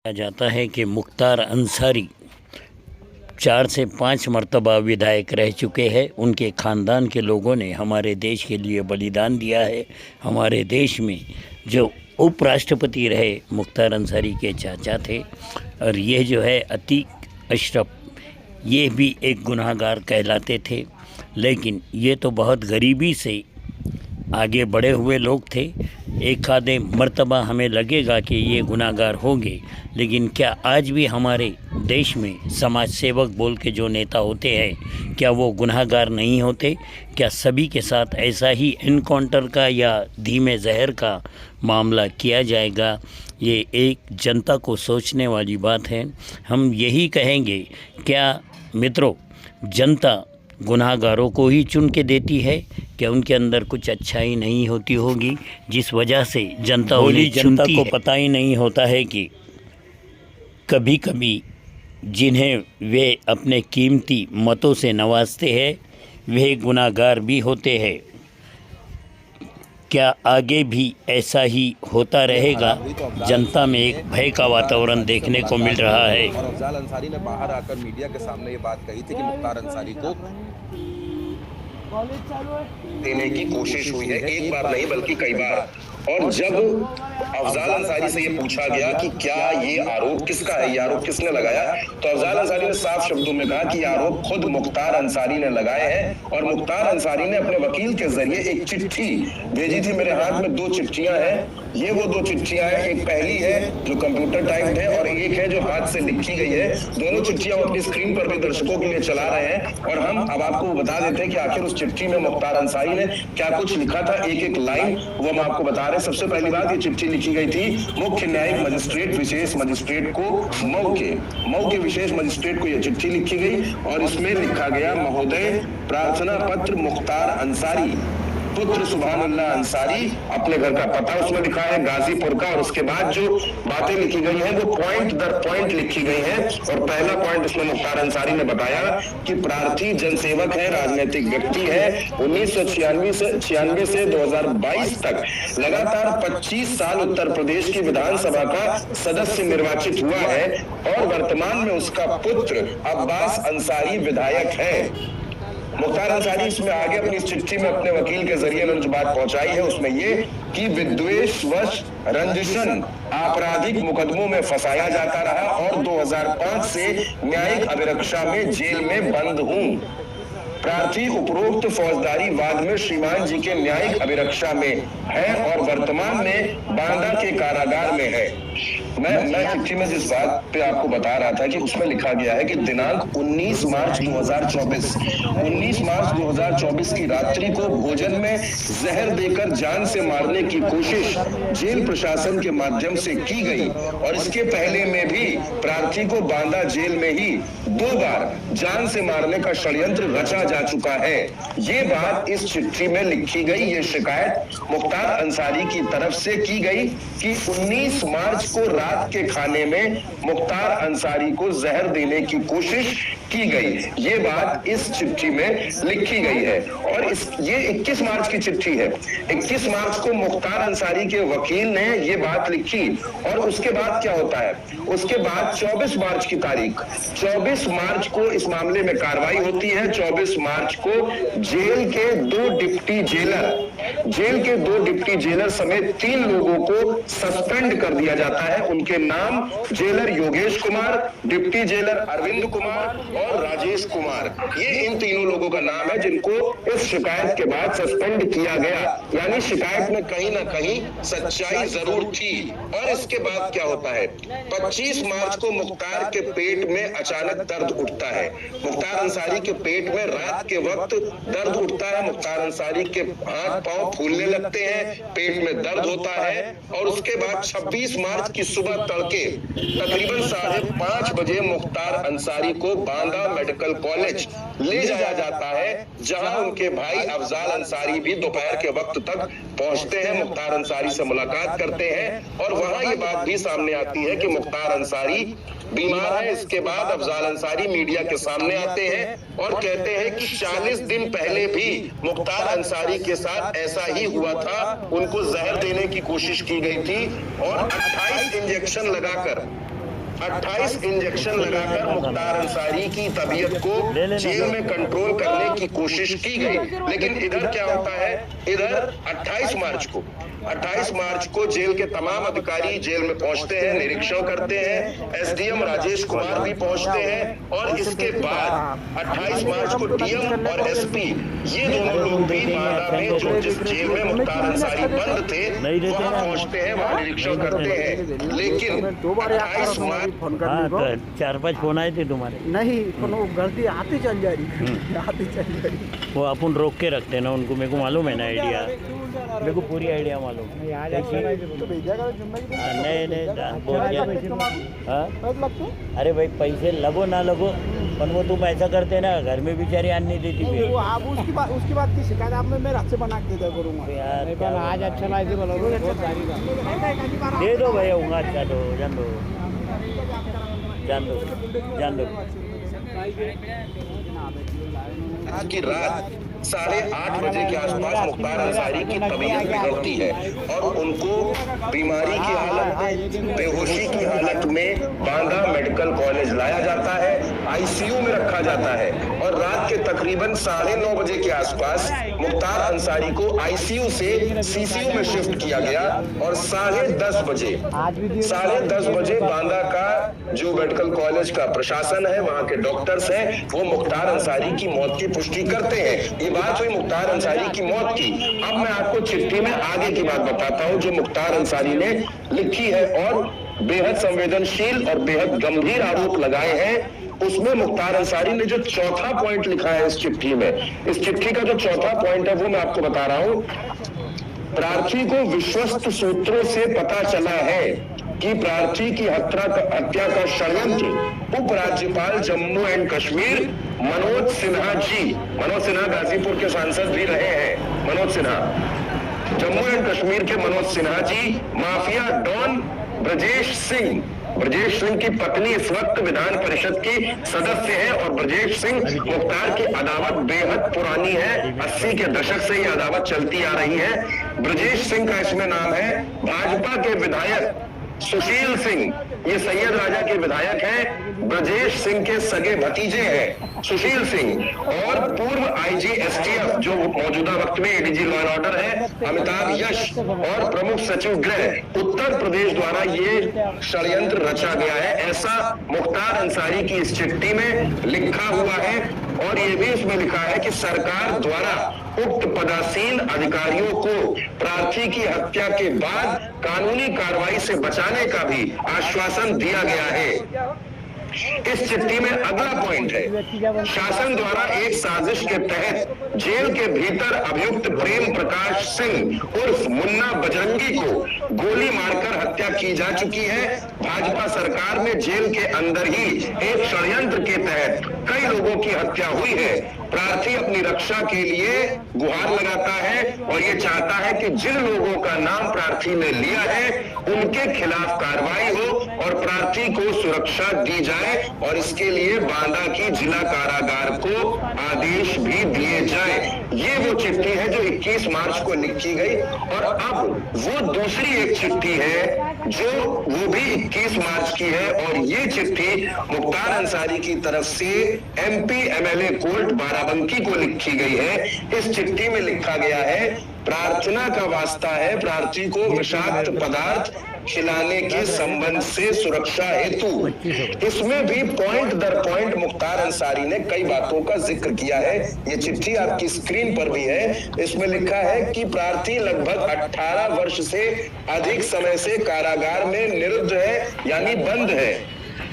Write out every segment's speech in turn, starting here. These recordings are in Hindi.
कहा जाता है कि मुख्तार अंसारी 4 से 5 मरतबा विधायक रह चुके हैं। उनके ख़ानदान के लोगों ने हमारे देश के लिए बलिदान दिया है। हमारे देश में जो उपराष्ट्रपति रहे मुख्तार अंसारी के चाचा थे। और ये जो है अतीक अशरफ, ये भी एक गुनाहगार कहलाते थे, लेकिन ये तो बहुत गरीबी से आगे बढ़े हुए लोग थे। एक आधे मर्तबा हमें लगेगा कि ये गुनाहगार होंगे, लेकिन क्या आज भी हमारे देश में समाज सेवक बोल के जो नेता होते हैं, क्या वो गुनाहगार नहीं होते? क्या सभी के साथ ऐसा ही इनकाउंटर का या धीमे जहर का मामला किया जाएगा? ये एक जनता को सोचने वाली बात है। हम यही कहेंगे, क्या मित्रों, जनता गुनाहगारों को ही चुन के देती है? क्या उनके अंदर कुछ अच्छाई नहीं होती होगी जिस वजह से जनता उन्हें चुनती है? को पता ही नहीं होता है कि कभी कभी जिन्हें वे अपने कीमती मतों से नवाजते हैं, वे गुनाहगार भी होते हैं। क्या आगे भी ऐसा ही होता रहेगा? जनता में एक भय का वातावरण देखने को मिल रहा है। और अफजाल अंसारी ने बाहर आकर मीडिया के सामने ये बात कही थी कि मुख्तार अंसारी को देने की कोशिश हुई है, एक बार नहीं बल्कि कई बार। और जब अफजाल अंसारी से ये पूछा गया कि क्या ये आरोप किसका है, ये आरोप किसने लगाया, तो अफजाल अंसारी ने साफ शब्दों में कहा कि ये आरोप खुद मुख्तार अंसारी ने लगाए हैं। और मुख्तार अंसारी ने अपने वकील के जरिए एक चिट्ठी भेजी थी। मेरे हाथ में 2 चिट्ठियां हैं, ये वो 2 चिट्ठियां हैं। एक पहली है जो कंप्यूटर टाइप्ड है और एक है जो हाथ से लिखी गई है। दोनों चिट्ठियां अपनी स्क्रीन पर भी दर्शकों के लिए चला रहे हैं। और हम अब आपको बता देते हैं कि आखिर उस चिट्ठी में मुख्तार अंसारी ने क्या कुछ लिखा था। एक एक लाइन वो हम आपको बता रहे हैं। सबसे पहली बात, ये चिट्ठी लिखी गई थी मुख्य न्यायिक मजिस्ट्रेट विशेष मजिस्ट्रेट को मऊ के विशेष मजिस्ट्रेट को यह चिट्ठी लिखी गई और इसमें लिखा गया, महोदय, प्रार्थना पत्र मुख्तार अंसारी पुत्र सुभानुल्लाह अंसारी, अपने घर का पता उसमें लिखा है गाजीपुर का। और उसके बाद जो बातें लिखी गई हैं वो पॉइंट दर पॉइंट लिखी गई हैं। और पहला पॉइंट इसमें मुख्तार अंसारी ने बताया कि प्रार्थी जनसेवक है, राजनीतिक व्यक्ति है। 1996 से 2022 तक लगातार 25 साल उत्तर प्रदेश की विधानसभा का सदस्य निर्वाचित हुआ है और वर्तमान में उसका पुत्र अब्बास अंसारी विधायक है। मुख्तार अंसारी इसमें आगे अपनी चिट्ठी में अपने वकील के जरिए उन्होंने जो बात पहुंचाई है उसमें ये कि विद्वेषवश रंजिशन आपराधिक मुकदमों में फंसाया जाता रहा और 2005 से न्यायिक अभिरक्षा में जेल में बंद हूं। प्रार्थी उपरोक्त फौजदारी वाद में श्रीमान जी के न्यायिक अभिरक्षा में है और वर्तमान में बांदा के कारागार में है। मैं चिट्ठी में जिस बात पे आपको बता रहा था कि उसमें लिखा गया है कि दिनांक 19 मार्च 2024 की रात्रि को भोजन में जहर देकर जान से मारने की कोशिश जेल प्रशासन के माध्यम से की गई और इसके पहले में भी प्रार्थी को बांदा जेल में ही 2 बार जान से मारने का षड्यंत्र रचा जा चुका है। ये बात इस चिट्ठी में लिखी गई। ये शिकायत मुख्तार अंसारी की तरफ से की गई कि 19 मार्च को रात के खाने में मुख्तार अंसारी को जहर देने की कोशिश की गई। ये बात इस चिट्ठी में लिखी गई है। और ये 21 मार्च की चिट्ठी है। 21 मार्च को मुख्तार अंसारी के वकील ने ये बात लिखी। और उसके बाद क्या होता है, उसके बाद 24 मार्च की तारीख, 24 मार्च को इस मामले में कार्रवाई होती है। 24 मार्च को जेल के 2 डिप्टी जेलर समेत 3 लोगों को सस्पेंड कर दिया जाता है। उनके नाम jailer Yogesh Kumar, deputy jailer Arvind Kumar और राजेश कुमार। ये इन तीनों लोगों का नाम है जिनको इस शिकायत के बाद सस्पेंड किया गया। यानी शिकायत में कहीं ना कहीं सच्चाई जरूर थी। और इसके बाद क्या होता है, 25 मार्च को मुख्तार के पेट में अचानक दर्द उठता है। मुख्तार अंसारी के पेट में रात के वक्त दर्द उठता है। मुख्तार अंसारी के हाथ पांव फूलने लगते हैं, पेट में दर्द होता है। और उसके बाद 26 मार्च की सुबह तड़के तकरीबन 5:30 बजे मुख्तार अंसारी को बांदा मेडिकल कॉलेज ले जाया जाता है, जहां उनके भाई अफजाल अंसारी भी दोपहर के वक्त तक पहुंचते हैं, मुख्तार अंसारी से मुलाकात करते हैं। और वहां ये बात भी सामने आती है कि मुख्तार अंसारी बीमार है। इसके बाद अफजाल अंसारी मीडिया के सामने आते हैं और कहते हैं कि 40 दिन पहले भी मुख्तार अंसारी के साथ ऐसा ही हुआ था। उनको जहर देने की कोशिश की गई थी और 28 इंजेक्शन लगाकर 28 इंजेक्शन लगाकर मुख्तार अंसारी की तबीयत को जेल में कंट्रोल करने की कोशिश की गई। लेकिन इधर क्या होता है, इधर 28 मार्च को जेल के तमाम अधिकारी जेल में पहुंचते हैं, निरीक्षण करते हैं, एसडीएम राजेश कुमार भी पहुंचते हैं और इसके बाद 28 मार्च को डीएम और एसपी ये दोनों लोग भी बांदा में जो जिस जेल में मुख्तार अंसारी बंद थे वहां पहुंचते हैं, वहां निरीक्षण करते हैं। लेकिन 28 मार्च 4-5 फोन आए थे तुम्हारे? नहीं, वो गलती आती चल जा रही आती चल जा रही। वो अपन रोक के रखते हैं ना उनको, मेरे को मालूम है ना आइडिया, मेरे को पूरी आइडिया मालूम है। नहीं, अरे भाई पैसे लगो ना लगो, पर वो तुम ऐसा करते ना, घर में बेचारी आने नहीं देती फिर। वो आप उसकी बात की शिकायत आप मैं हाथ से बना के दे करूँगा यार। आज अच्छा ना ऐसे बोलो, दे दो भैया, होगा अच्छा तो जान दो। आज की रात 8:30 बजे के आसपास मुख्तार अंसारी की तबीयत बिगड़ती है और उनको बीमारी की हालत में, बेहोशी की हालत में बांदा मेडिकल कॉलेज लाया जाता है, आईसीयू में रखा जाता है और रात के तकरीबन 9:30 बजे के आसपास मुख्तार अंसारी को आईसीयू से सीसीयू में शिफ्ट किया गया और 10:30 बजे बांदा का जो मेडिकल कॉलेज का प्रशासन है, वहां के डॉक्टर्स हैं, वो मुख्तार अंसारी की मौत की पुष्टि करते हैं। ये बात हुई मुख्तार अंसारी की मौत की। अब मैं आपको चिट्ठी में आगे की बात बताता हूं जो मुख्तार अंसारी ने लिखी है और बेहद संवेदनशील और बेहद गंभीर आरोप लगाए हैं। उसमें मुख्तार अंसारी ने जो चौथा पॉइंट लिखा है इस चिट्ठी में, इस चिट्ठी का जो चौथा पॉइंट है वो मैं आपको बता रहा हूं। प्रार्थी को विश्वस्त सूत्रों से पता चला है कि प्रार्थी की हत्या का षड्यंत्र उपराज्यपाल जम्मू एंड कश्मीर मनोज सिन्हा गाजीपुर के सांसद भी रहे हैं। मनोज सिन्हा, जम्मू एंड कश्मीर के मनोज सिन्हा जी, माफिया डॉन ब्रजेश सिंह की पत्नी इस वक्त विधान परिषद की सदस्य है और ब्रजेश सिंह मुख्तार की अदावत बेहद पुरानी है, 80 के दशक से ये अदावत चलती आ रही है। ब्रजेश सिंह का इसमें नाम है। भाजपा के विधायक सुशील सिंह, ये सैयद राजा के विधायक हैं, ब्रजेश सिंह के सगे भतीजे हैं सुशील सिंह, और पूर्व आईजी एसटीएफ जो मौजूदा वक्त में एडीजी लॉ एंड ऑर्डर है अमिताभ यश और प्रमुख सचिव गृह उत्तर प्रदेश द्वारा ये षड्यंत्र रचा गया है, ऐसा मुख्तार अंसारी की इस चिट्ठी में लिखा हुआ है। और ये भी इसमें लिखा है कि सरकार द्वारा उक्त पदासीन अधिकारियों को प्रार्थी की हत्या के बाद कानूनी कार्रवाई से बचाने का भी आश्वासन दिया गया है। इस चिट्ठी में अगला पॉइंट है, शासन द्वारा एक साजिश के तहत जेल के भीतर अभियुक्त प्रेम प्रकाश सिंह उर्फ मुन्ना बजरंगी को गोली मारकर हत्या की जा चुकी है। भाजपा सरकार में जेल के अंदर ही एक षड्यंत्र के तहत कई लोगों की हत्या हुई है। प्रार्थी अपनी रक्षा के लिए गुहार लगाता है और ये चाहता है कि जिन लोगों का नाम प्रार्थी ने लिया है उनके खिलाफ कार्रवाई हो और प्रार्थी को सुरक्षा दी जाए और इसके लिए बांदा की जिला कारागार को आदेश भी दिए जाए। ये वो चिट्ठी है जो 21 मार्च को लिखी गई और अब वो दूसरी एक चिट्ठी है जो वो भी 21 मार्च की है और ये चिट्ठी मुख्तार अंसारी की तरफ से एमपी एमएलए कोर्ट बाराबंकी को लिखी गई है। इस चिट्ठी में लिखा गया है, प्रार्थना का वास्ता है, प्रार्थी को विषाक्त पदार्थ खिलाने के संबंध से सुरक्षा हेतु। इसमें भी पॉइंट दर पॉइंट मुख्तार अंसारी ने कई बातों का जिक्र किया है। ये चिट्ठी आपकी स्क्रीन पर भी है। इसमें लिखा है कि प्रार्थी लगभग 18 वर्ष से अधिक समय से कारागार में निरुद्ध है यानी बंद है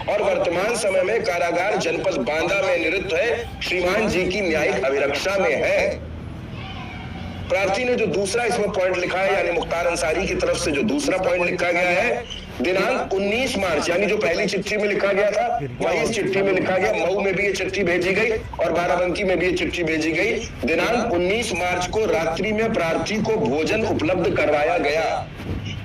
और वर्तमान समय में कारागार जनपद बांदा में निरुद्ध है, श्रीमान जी की न्यायिक अभिरक्षा में है। प्रार्थी ने जो दूसरा इसमें पॉइंट लिखा है यानी मुख्तार अंसारी की तरफ से जो दूसरा पॉइंट लिखा गया है, दिनांक 19 मार्च यानी जो पहली चिट्ठी में लिखा गया था वही इस चिट्ठी में लिखा गया। मऊ में भी ये चिट्ठी भेजी गई और बाराबंकी में भी ये चिट्ठी भेजी गई। दिनांक 19 मार्च को रात्रि में प्रार्थी को भोजन उपलब्ध करवाया गया।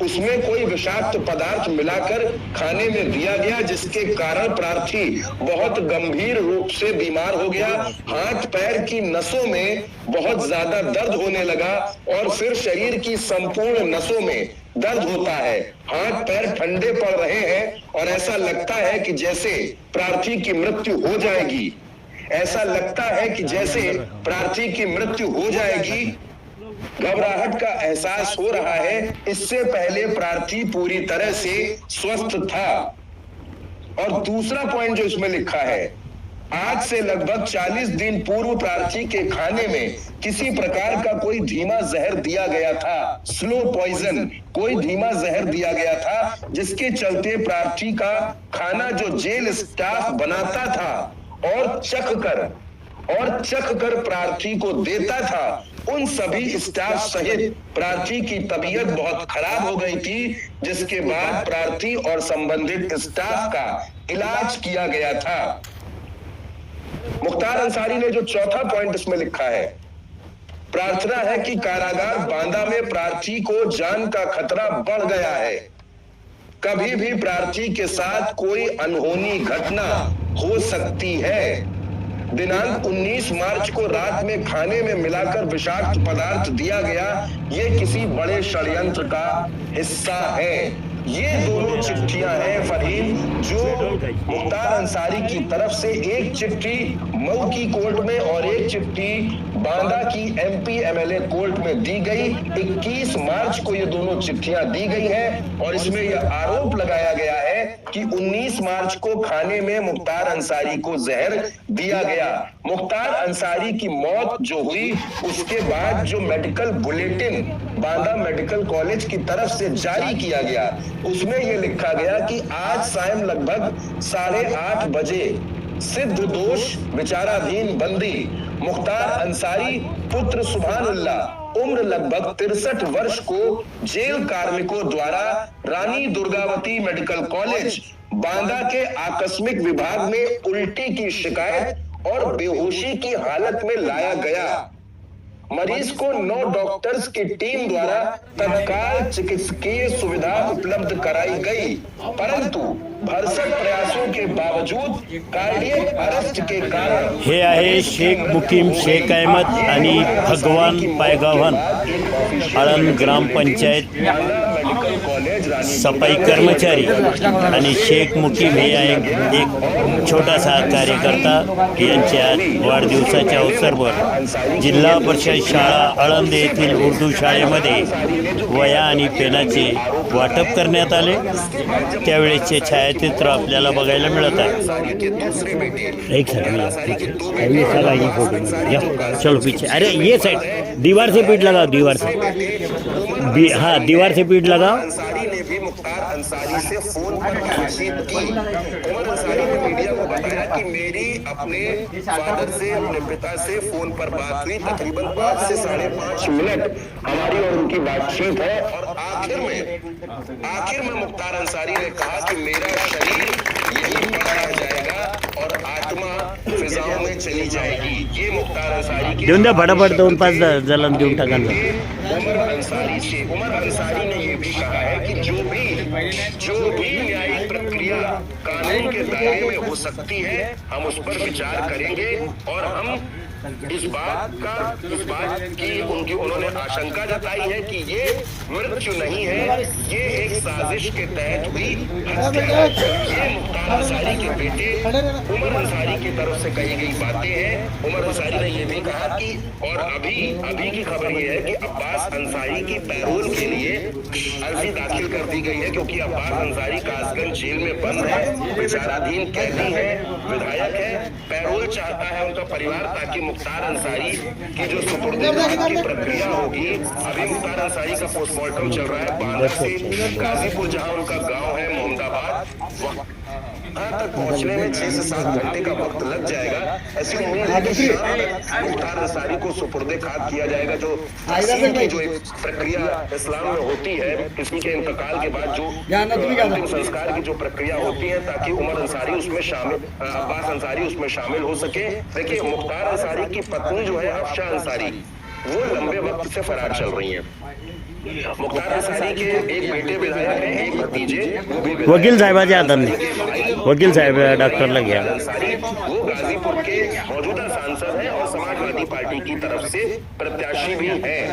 उसमें कोई विषाक्त पदार्थ मिलाकर खाने में दिया गया, जिसके कारण प्रार्थी बहुत गंभीर रूप से बीमार हो गया। हाथ पैर की नसों में बहुत ज्यादा दर्द होने लगा और फिर शरीर की संपूर्ण नसों में दर्द होता है। हाथ पैर ठंडे पड़ रहे हैं और ऐसा लगता है कि जैसे प्रार्थी की मृत्यु हो जाएगी। ऐसा लगता है कि जैसे प्रार्थी की मृत्यु हो जाएगी। घबराहट का एहसास हो रहा है। इससे पहले प्रार्थी पूरी तरह से स्वस्थ था। और दूसरा पॉइंट जो इसमें लिखा है, आज से लगभग 40 दिन पूर्व प्रार्थी के खाने में किसी प्रकार का कोई धीमा जहर दिया गया था। स्लो पॉइजन, कोई धीमा जहर दिया गया था, जिसके चलते प्रार्थी का खाना जो जेल स्टाफ बनाता था और चख कर प्रार्थी को देता था, उन सभी स्टाफ सहित प्रार्थी की तबीयत बहुत खराब हो गई थी, जिसके बाद प्रार्थी और संबंधित स्टाफ का इलाज किया गया था। मुख्तार अंसारी ने जो चौथा पॉइंट इसमें लिखा है, प्रार्थना है कि कारागार बांदा में प्रार्थी को जान का खतरा बढ़ गया है। कभी भी प्रार्थी के साथ कोई अनहोनी घटना हो सकती है। दिनांक 19 मार्च को रात में खाने में मिलाकर विषाक्त पदार्थ दिया गया। ये किसी बड़े षड्यंत्र का हिस्सा है। ये दोनों चिट्ठियां हैं फरहीन, जो मुख्तार अंसारी की तरफ से, एक चिट्ठी मऊ की कोर्ट में और एक चिट्ठी बांदा की MP MLA कोर्ट में दी गई। 21 मार्च को ये दोनों चिट्ठियां दी गई हैं और इसमें यह आरोप लगाया गया है कि 19 मार्च को खाने में मुख्तार अंसारी को जहर दिया गया। मुख्तार अंसारी की मौत जो हुई, उसके बाद जो medical bulletin Banda medical college की तरफ से जारी किया गया, उसमें यह लिखा गया कि आज शाम लगभग 8:30 बजे सिद्ध दोष विचाराधीन बंदी मुख्तार अंसारी पुत्र सुभानुल्लाह उम्र लगभग 63 वर्ष को जेल कार्मिकों द्वारा रानी दुर्गावती मेडिकल कॉलेज बांदा के आकस्मिक विभाग में उल्टी की शिकायत और बेहोशी की हालत में लाया गया। मरीज को 9 डॉक्टर्स की टीम द्वारा तत्काल चिकित्सकीय सुविधा उपलब्ध कराई गई, परंतु भरसक प्रयासों के बावजूद कार्डियक अरेस्ट के कारण हे आहे शेख मुकीम शेख अहमद आणि भगवान पायगावन, आळंद ग्रामपंचायत सफाई कर्मचारी आणि शेख मुकीम हे एक छोटासा कार्यकर्ता यांच्या वाढदिवसाच्या अवसरवर जिल्हा परिषद शाळा आळंद येथील उर्दू शाळेमध्ये वह्या आणि पेनाचे वाटप करण्यात आले। त्यावेळेचे छायाचित्र आपल्याला बघायला मिळत आहे। एक सेकंड, चलो पीछे, अरे ये साइड दीवार से पीठ लगाओ, दीवार से, हाँ दीवार से पीठ लगाओ। अंसारी ने भी मुख्तार अंसारी से फोन पर बातचीत की। उमर अंसारी ने मीडिया को बताया कि मेरी अपने फादर से, अपने पिता से फोन पर बात हुई। तकरीबन 5 से 5.5 मिनट हमारी और उनकी बातचीत है और आखिर में मुख्तार अंसारी ने कहा कि मेरा शरीर यही पड़ा जाएगा और आत्मा फिजाओं में चली जाएगी। ये मुख्तार अंसारी के फटाफट 2-5 जलन देऊन टाका। उमर अंसारी ने ये भी कहा है कि जो भी न्यायिक प्रक्रिया कानून के दायरे में हो सकती है, हम उस पर विचार करेंगे और हम इस बात की उन्होंने आशंका जताई है कि ये मृत्यु नहीं है, ये एक साजिश के तहत हुई हत्या है। ये मुख्तार अंसारी के बेटे उमर अंसारी की तरफ से कही गई बातें हैं। उमर अंसारी ने ये भी कहा कि और अभी की खबर ये है कि अब्बास अंसारी की पैरोल के लिए अर्जी दाखिल कर दी गई है, क्योंकि अब्बास अंसारी कासगंज जेल में बंद है, विचाराधीन कैदी है, विधायक है। पैरोल चाहता है उनका परिवार, ताकि मुख्तार अंसारी की जो सुपुर्द-ए-खाक की प्रक्रिया होगी। अभी मुख्तार अंसारी का पोस्टमार्टम चल रहा है बांदा से गाजीपुर, जहां उनका गांव है मोहम्मदाबाद, वहां तक पहुंचने में 6 से 7 घंटे का वक्त लग जाएगा। ऐसी उम्मीद है कि शाम मुख्तार अंसारी को सुपुर्द-ए-खाक किया जाएगा। जो तहसील की जो एक प्रक्रिया इस्लाम में होती है, किसी के इंतकाल के बाद जो अंतिम संस्कार की जो प्रक्रिया होती है, ताकि उमर अंसारी उसमें शामिल, अब्बास अंसारी उसमें शामिल हो सके। देखिए, मुख्तार अंसारी की पत्नी जो है अफशा अंसारी, वो लंबे वक्त से फरार चल रही हैं। मुख्तार अंसारी के एक बेटे विधायक हैं, एक भतीजे वो भी वकील साहब आज आदम वकील साहब डॉक्टर लग गया। अंसारी वो गाजीपुर के मौजूदा सांसद हैं और समाजवादी पार्टी की तरफ से प्रत्याशी भी हैं।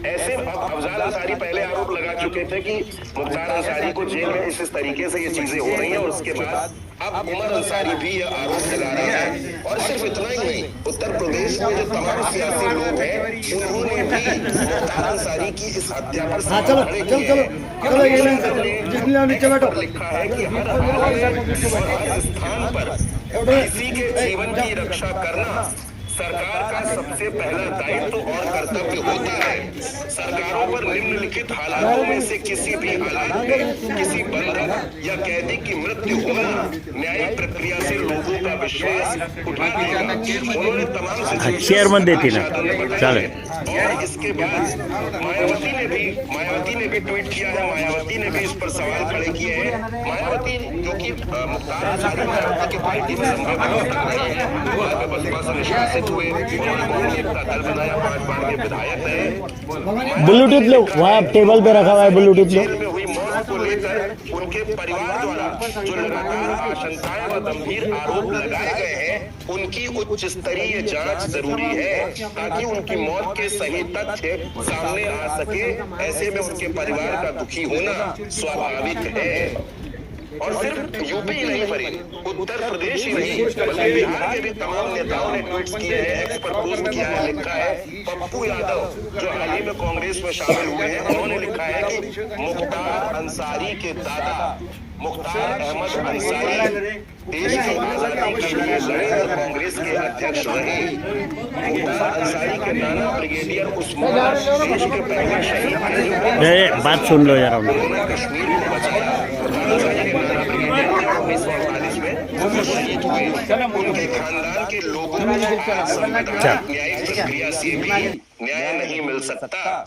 ऐसे अब अफजाल अंसारी पहले आरोप लगा चुके थे कि मुख्तार अंसारी को जेल में इस तरीके से ये चीजें हो रही हैं, और उसके बाद अब उमर अंसारी भी यह आरोप लगा रहा है। और सिर्फ इतना ही नहीं, उत्तर प्रदेश में जो तमाम सियासी लोग हैं उन्होंने भी मुख्तार अंसारी की इस हत्या पर सवाल खड़े किए हैं। लिखा है कि हर स्थान पर किसी के जीवन की रक्षा करना सरकार का सबसे पहला दायित्व और कर्तव्य होता है। सरकारों पर निम्नलिखित हालातों में से किसी भी हालात में किसी बंधक या कैदी की मृत्यु होना न्यायिक प्रक्रिया से लोगों का विश्वास उठा देगा। उन्होंने तमाम चेयरमैन देती ना चले। और इसके बाद मायावती ने भी ट्वीट किया है। मायावती ने भी इस पर सवाल खड़े किए हैं। मायावती जो कि मुख्तार अंसारी मायावती की पार्टी में बसपा से निष्कासित हुए, दल बनाया, 5 बार के विधायक है। ब्लूटूथ लो, वहाँ टेबल पे रखा हुआ है ब्लूटूथ लो। जेल में हुई मौत को लेकर उनके परिवार द्वारा जो लगातार आशंकाएं व गंभीर आरोप लगाए गए हैं, उनकी उच्च स्तरीय जांच जरूरी है ताकि उनकी मौत के सही तथ्य सामने आ सके। ऐसे में उनके परिवार का दुखी होना स्वाभाविक है। और सिर्फ यूपी ही नहीं फरीद, उत्तर प्रदेश ही नहीं बल्कि बिहार के भी तमाम नेताओं ने ट्वीट्स किए हैं, एक्स पर पोस्ट किया है। लिखा है पप्पू यादव जो हाल ही में कांग्रेस में शामिल हुए हैं, उन्होंने लिखा है कि मुख्तार अंसारी के दादा मुख्तार अहमद अंसारी देश की आजादी के लिए लड़े और कांग्रेस के अध्यक्ष रहे। मुख्तार अंसारी के नाना ब्रिगेडियर उस्मान देश के पहले शहीद थे। बात सुन लो यार, उन्होंने कश्मीर को बचाया। शहीद हुए, उनके खानदान के लोगों को न्यायिक प्रक्रिया से भी न्याय नहीं मिल सकता।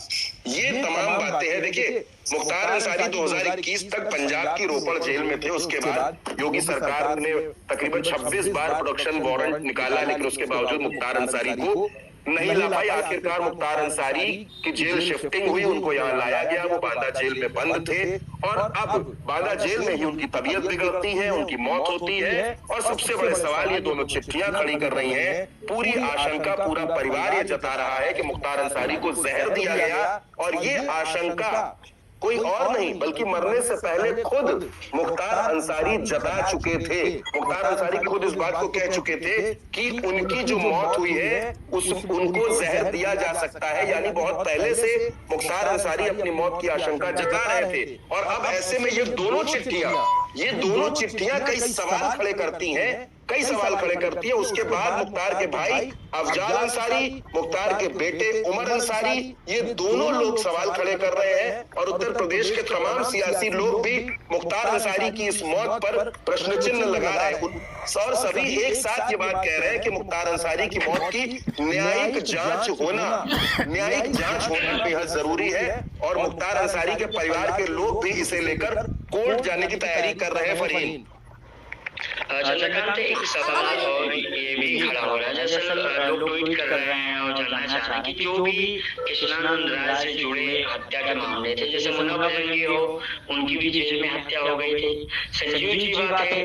ये तमाम बातें हैं। देखिए, मुख्तार अंसारी 2021 तक पंजाब की रोपड़ जेल में थे। उसके बाद योगी सरकार ने तकरीबन 26 बार प्रोडक्शन वारंट निकाला, लेकिन उसके बावजूद मुख्तार अंसारी को नहीं ला पाई। आखिरकार मुख्तार अंसारी की जेल शिफ्टिंग हुई, उनको यहाँ लाया गया। वो बांदा जेल में बंद थे और अब बांदा जेल में ही उनकी तबीयत बिगड़ती है, उनकी मौत होती है। और सबसे बड़े सवाल ये दोनों चिट्ठियां खड़ी कर रही हैं। पूरी आशंका, पूरा परिवार ये जता रहा है कि मुख्तार अंसारी को जहर दिया गया, और ये आशंका कोई और नहीं बल्कि मरने से पहले खुद मुख्तार अंसारी जता चुके थे। मुख्तार अंसारी खुद इस बात को कह चुके थे कि उनकी जो मौत हुई है उनको जहर दिया जा सकता है। यानी बहुत पहले से मुख्तार अंसारी अपनी मौत की आशंका जता रहे थे। और अब ऐसे में ये दोनों चिट्ठियां कई सवाल खड़े करती हैं, कई सवाल खड़े करती है। उसके बाद मुख्तार के भाई अफजाल अंसारी, मुख्तार के बेटे उमर अंसारी, ये दोनों लोग सवाल खड़े कर रहे हैं। और उत्तर प्रदेश के तमाम सियासी लोग भी मुख्तार अंसारी की इस मौत पर प्रश्न चिन्ह लगा रहे हैं। और सभी एक साथ ये बात कह रहे हैं कि मुख्तार अंसारी की मौत की न्यायिक जांच होना बेहद जरूरी है। और मुख्तार अंसारी के परिवार के लोग भी इसे लेकर कोर्ट जाने की तैयारी कर रहे हैं। फरहीन, चंद्रकांत, एक सवाल और ये भी खड़ा हो रहा है। जैसे लोग ट्वीट कर रहे हैं और जानना चाह रहे हैं कि जो भी कृष्णानंद राय से जुड़े हत्या के मामले थे, जैसे मुन्ना बजरंगी हो, उनकी भी जेल में हत्या हो गई थी। संजीव जी बात है,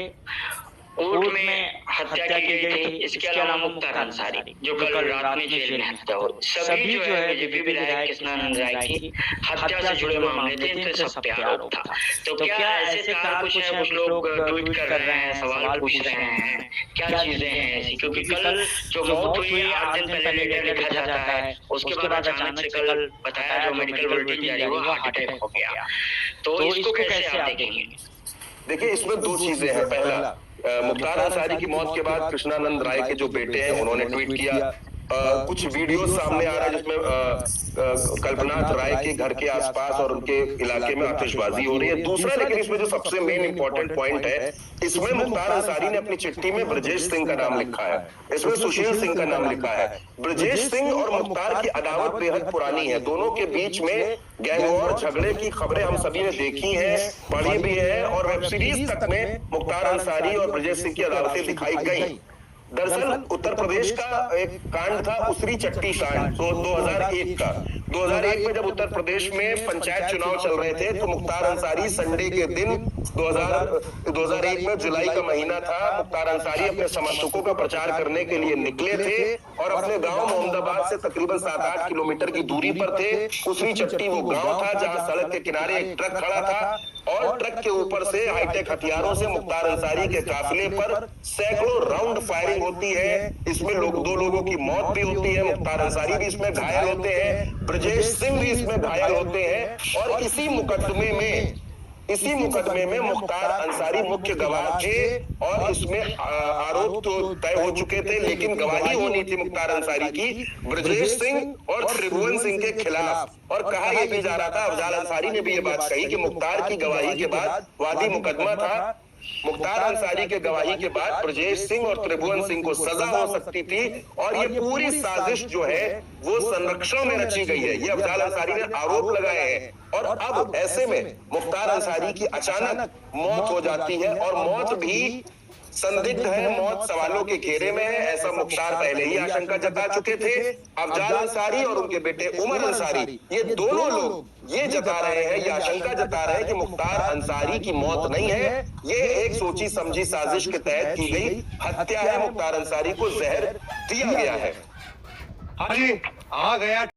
कोर्ट में हत्या की गई थी। इसके अलावा मुख्तार अंसारी जो कल रात में जेल में हत्या हुई, सभी जो है बीजेपी विधायक कृष्णानंद राय की हत्या से जुड़े मामले थे। इन पे सब पे आरोप था। तो क्या ऐसे कहा कुछ है? कुछ लोग ट्वीट कर रहे हैं, सवाल पूछ रहे हैं, क्या चीजें हैं ऐसी? क्योंकि कल जो मौत हुई 8 दिन पहले लेटर लिखा जाता है, उसके बाद अचानक से कल बताया जो मेडिकल बुलेटिन जारी हुआ, हार्ट अटैक हो गया। तो इसको कैसे आप देखेंगे? देखिए, इसमें 2 चीजें हैं। पहला, मुख्तार अंसारी की मौत के बाद कृष्णानंद राय के जो बेटे हैं उन्होंने ट्वीट किया। कुछ वीडियो सामने आ रहा है जिसमें कल्पनाथ राय के घर के आसपास और उनके इलाके में आतिशबाजी हो रही है। दूसरा, लेकिन इसमें जो सबसे मेन इंपॉर्टेंट पॉइंट है, इसमें मुख्तार अंसारी ने अपनी चिट्ठी में ब्रजेश सिंह का नाम लिखा है, इसमें सुशील सिंह का नाम लिखा है। ब्रजेश सिंह और मुख्तार की अदावत बेहद पुरानी है। दोनों के बीच में गैंग वॉर, झगड़े की खबरें हम सभी ने देखी हैं, पढ़ी भी है, और वेब सीरीज तक में मुख्तार अंसारी और ब्रजेश सिंह की अदावतें दिखाई गई। दरअसल उत्तर प्रदेश का एक कांड था उसरी चट्टी कांड 2001 का। 2001 में जब उत्तर प्रदेश में पंचायत चुनाव चल रहे थे तो मुख्तार अंसारी संडे के दिन 2001 में जुलाई का महीना था, मुख्तार अंसारी अपने समर्थकों का प्रचार करने के लिए निकले थे और अपने गांव मोहम्मदाबाद से तकरीबन 7-8 किलोमीटर की दूरी पर थे। उसरी चट्टी वो गांव था जहां सड़क के किनारे एक ट्रक खड़ा था और ट्रक के ऊपर से हाईटेक हथियारों से मुख्तार अंसारी के काफिले पर सैकड़ों राउंड फायरिंग होती है। इसमें 2 लोगों की मौत भी होती है, मुख्तार अंसारी भी इसमें घायल होते हैं, ब्रजेश सिंह भी इसमें घायल होते हैं। और इसी मुकदमे में मुख्तार अंसारी मुख्य गवाह थे और इसमें आरोप तो तय हो चुके थे, लेकिन गवाही होनी थी मुख्तार अंसारी की ब्रजेश सिंह और त्रिभुवन सिंह के खिलाफ। और कहा यह भी जा रहा था, अफजाल अंसारी ने भी ये बात कही कि मुख्तार की गवाही के बाद वादी मुकदमा था, मुख्तार अंसारी के गवाही के बाद ब्रजेश सिंह और त्रिभुवन सिंह को सजा हो सकती थी और ये पूरी साजिश जो है वो संरक्षण में रची गई है, ये अफजाल अंसारी ने आरोप लगाए हैं। और अब ऐसे में मुख्तार अंसारी की अचानक मौत हो जाती है और मौत भी संदिग्ध है, मौत सवालों के घेरे में है, ऐसा मुख्तार पहले ही आशंका जता चुके थे। अफजाल अंसारी और उनके बेटे उमर अंसारी ये दोनों लोग ये जता रहे हैं, ये आशंका जता रहे हैं कि मुख्तार अंसारी की मौत नहीं है, ये एक सोची समझी साजिश के तहत की गई हत्या है, मुख्तार अंसारी को जहर दिया गया है। हाँ जी, आ गया